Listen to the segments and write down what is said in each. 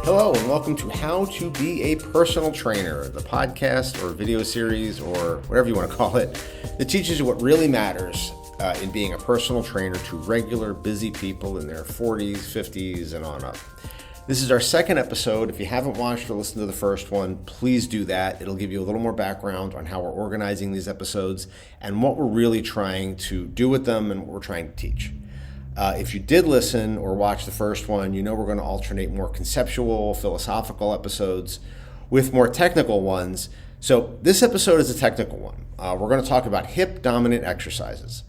Hello and welcome to How to Be a Personal Trainer, the podcast or video series or whatever you want to call it that teaches you what really matters in being a personal trainer to regular, busy people in their 40s, 50s, and on up. This is our second episode. If you haven't watched or listened to the first one, please do that. It'll give you a little more background on how we're organizing these episodes and what we're really trying to do with them and what we're trying to teach. If you did listen or watch the first one, you know we're going to alternate more conceptual, philosophical episodes with more technical ones. So this episode is a technical one. We're going to talk about hip dominant exercises.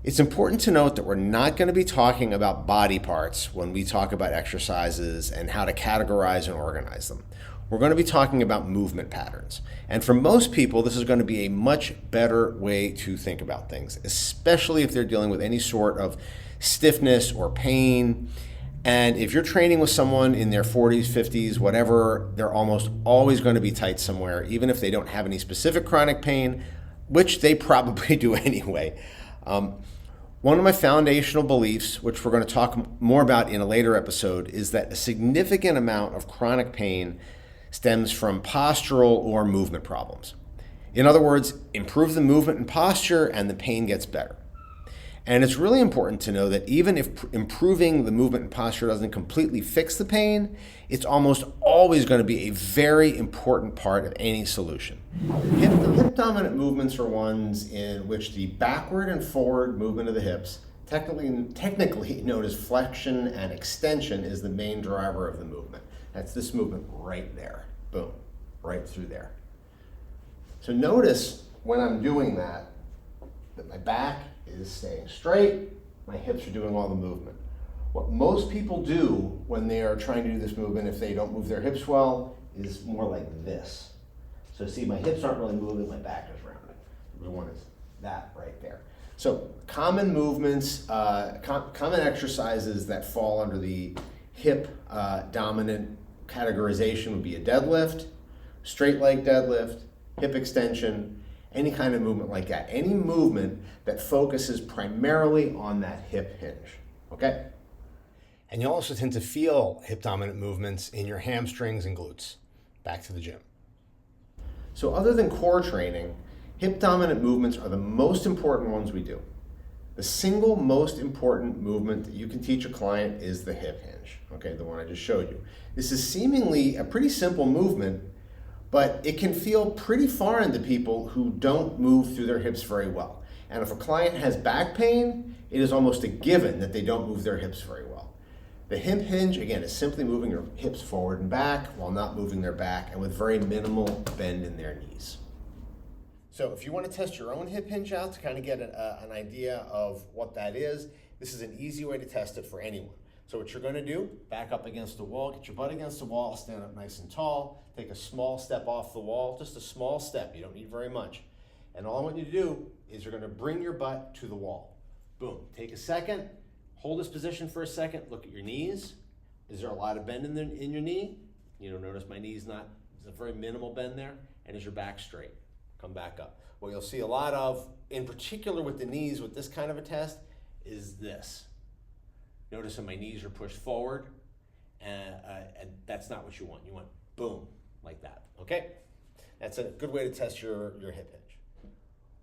It's important to note that we're not going to be talking about body parts when we talk about exercises and how to categorize and organize them. We're going to be talking about movement patterns. And for most people, this is going to be a much better way to think about things, especially if they're dealing with any sort of stiffness or pain. And if you're training with someone in their 40s, 50s, whatever, they're almost always going to be tight somewhere, even if they don't have any specific chronic pain, which they probably do anyway. One of my foundational beliefs, which we're going to talk more about in a later episode, is that a significant amount of chronic pain stems from postural or movement problems. In other words, improve the movement and posture and the pain gets better. And it's really important to know that even if improving the movement and posture doesn't completely fix the pain, it's almost always going to be a very important part of any solution. The hip dominant movements are ones in which the backward and forward movement of the hips, technically known as flexion and extension, is the main driver of the movement. That's this movement right there. Boom, right through there. So notice when I'm doing that my back is staying straight, my hips are doing all the movement. What most people do when they are trying to do this movement, if they don't move their hips well, is more like this. So see, my hips aren't really moving, my back is rounding. The one is that right there. So common movements, common exercises that fall under the hip dominant categorization would be a deadlift, straight leg deadlift, hip extension, any kind of movement like that. Any movement that focuses primarily on that hip hinge, okay? And you'll also tend to feel hip dominant movements in your hamstrings and glutes. Back to the gym. So other than core training, hip dominant movements are the most important ones we do. The single most important movement that you can teach a client is the hip hinge, okay, the one I just showed you. This is seemingly a pretty simple movement, but it can feel pretty foreign to people who don't move through their hips very well. And if a client has back pain, it is almost a given that they don't move their hips very well. The hip hinge, again, is simply moving your hips forward and back while not moving their back and with very minimal bend in their knees. So if you want to test your own hip hinge out to kind of get an idea of what that is, this is an easy way to test it for anyone. So what you're going to do, back up against the wall, get your butt against the wall, stand up nice and tall, take a small step off the wall, just a small step, you don't need very much. And all I want you to do is you're going to bring your butt to the wall. Boom, take a second, hold this position for a second, look at your knees. Is there a lot of bend in your knee? You know, notice my knee's not, there's a very minimal bend there. And is your back straight? Come back up. What you'll see a lot of, in particular with the knees with this kind of a test, is this. Notice that my knees are pushed forward, and that's not what you want. You want boom, like that, okay? That's a good way to test your hip hinge.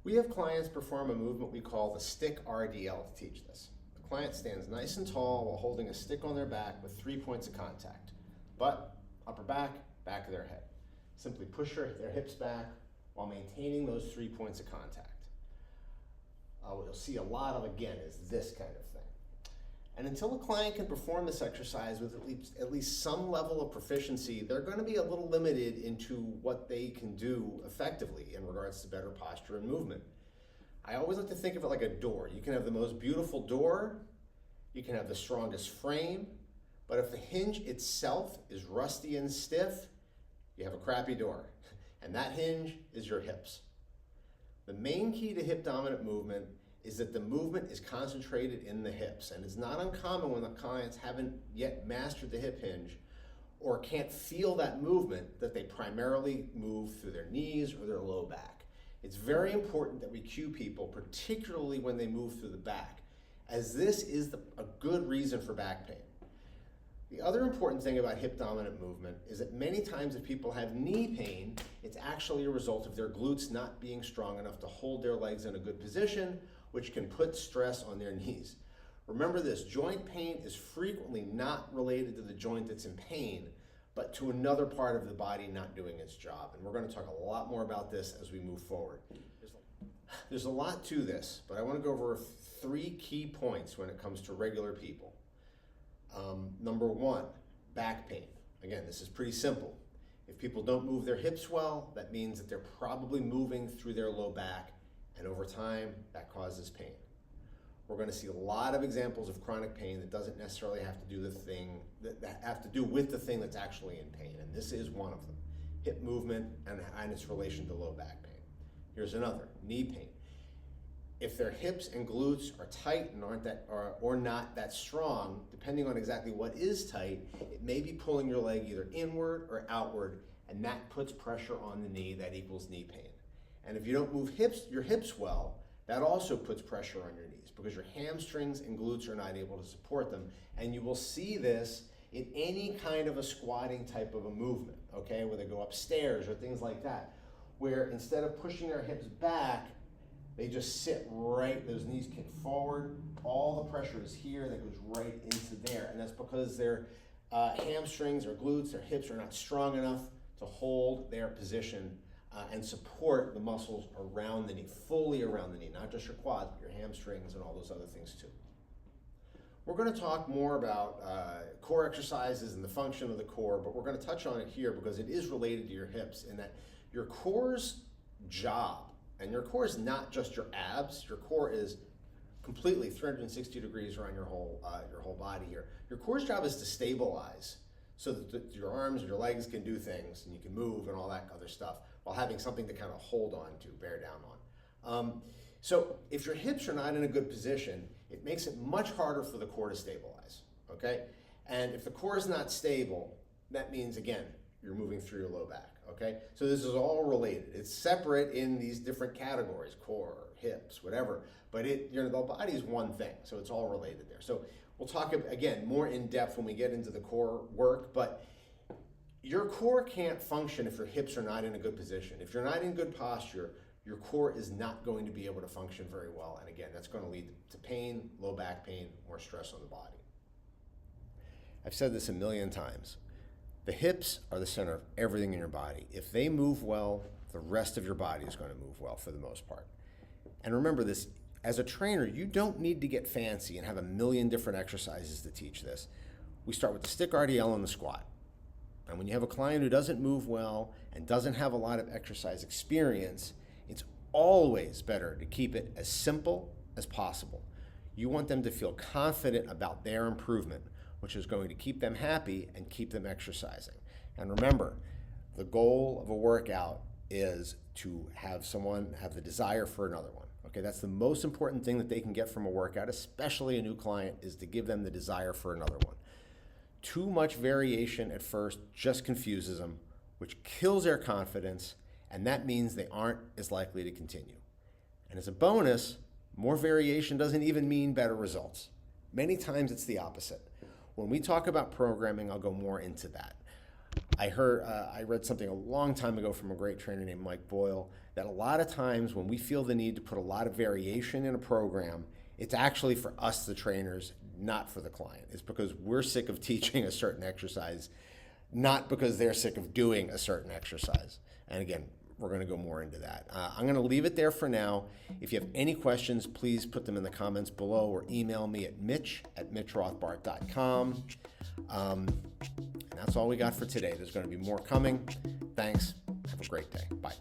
We have clients perform a movement we call the stick RDL to teach this. The client stands nice and tall while holding a stick on their back with 3 points of contact. Butt, upper back, back of their head. Simply push their hips back while maintaining those 3 points of contact. What you'll see a lot of, again, is this kind of thing. And until a client can perform this exercise with at least some level of proficiency, they're going to be a little limited into what they can do effectively in regards to better posture and movement. I always like to think of it like a door. You can have the most beautiful door, you can have the strongest frame, but if the hinge itself is rusty and stiff, you have a crappy door. And that hinge is your hips. The main key to hip dominant movement is that the movement is concentrated in the hips. And it's not uncommon when the clients haven't yet mastered the hip hinge or can't feel that movement that they primarily move through their knees or their low back. It's very important that we cue people, particularly when they move through the back, as this is a good reason for back pain. The other important thing about hip dominant movement is that many times if people have knee pain, it's actually a result of their glutes not being strong enough to hold their legs in a good position, which can put stress on their knees. Remember this, joint pain is frequently not related to the joint that's in pain, but to another part of the body not doing its job. And we're going to talk a lot more about this as we move forward. There's a lot to this, but I want to go over 3 key points when it comes to regular people. Number 1, back pain. Again, this is pretty simple. If people don't move their hips well, that means that they're probably moving through their low back, and over time, that causes pain. We're going to see a lot of examples of chronic pain that doesn't necessarily have to do that have to do with the thing that's actually in pain, and this is one of them: hip movement and its relation to low back pain. Here's another: knee pain. If their hips and glutes are tight and aren't that or not that strong, depending on exactly what is tight, it may be pulling your leg either inward or outward, and that puts pressure on the knee. That equals knee pain. And if you don't move your hips well, that also puts pressure on your knees because your hamstrings and glutes are not able to support them. And you will see this in any kind of a squatting type of a movement, okay, where they go upstairs or things like that, where instead of pushing their hips back, they just sit right, those knees kick forward, all the pressure is here, that goes right into there. And that's because their hamstrings or glutes, their hips are not strong enough to hold their position and support the muscles around the knee, fully around the knee, not just your quads, but your hamstrings and all those other things too. We're going to talk more about core exercises and the function of the core, but we're going to touch on it here because it is related to your hips in that your core's job, and your core is not just your abs, your core is completely 360 degrees around your whole body here. Your core's job is to stabilize so that your arms and your legs can do things and you can move and all that other stuff while having something to kind of hold on to, bear down on. So if your hips are not in a good position, it makes it much harder for the core to stabilize, okay? And if the core is not stable, that means, again, you're moving through your low back, okay? So this is all related. It's separate in these different categories, core, hips, whatever, but the body is one thing, so it's all related there. So we'll talk, again, more in depth when we get into the core work, but your core can't function if your hips are not in a good position. If you're not in good posture, your core is not going to be able to function very well. And again, that's going to lead to pain, low back pain, more stress on the body. I've said this a million times. The hips are the center of everything in your body. If they move well, the rest of your body is going to move well for the most part. And remember this, as a trainer, you don't need to get fancy and have a million different exercises to teach this. We start with the stick RDL and the squat. And when you have a client who doesn't move well and doesn't have a lot of exercise experience, it's always better to keep it as simple as possible. You want them to feel confident about their improvement, which is going to keep them happy and keep them exercising. And remember, the goal of a workout is to have someone have the desire for another one. Okay, that's the most important thing that they can get from a workout, especially a new client, is to give them the desire for another one. Too much variation at first just confuses them, which kills their confidence, and that means they aren't as likely to continue. And as a bonus, more variation doesn't even mean better results. Many times it's the opposite. When we talk about programming, I'll go more into that. I read something a long time ago from a great trainer named Mike Boyle that a lot of times when we feel the need to put a lot of variation in a program, it's actually for us, the trainers, not for the client. It's because we're sick of teaching a certain exercise, not because they're sick of doing a certain exercise. And again, we're going to go more into that. I'm going to leave it there for now. If you have any questions, please put them in the comments below or email me at mitch@mitchrothbart.com. And that's all we got for today. There's going to be more coming. Thanks. Have a great day. Bye.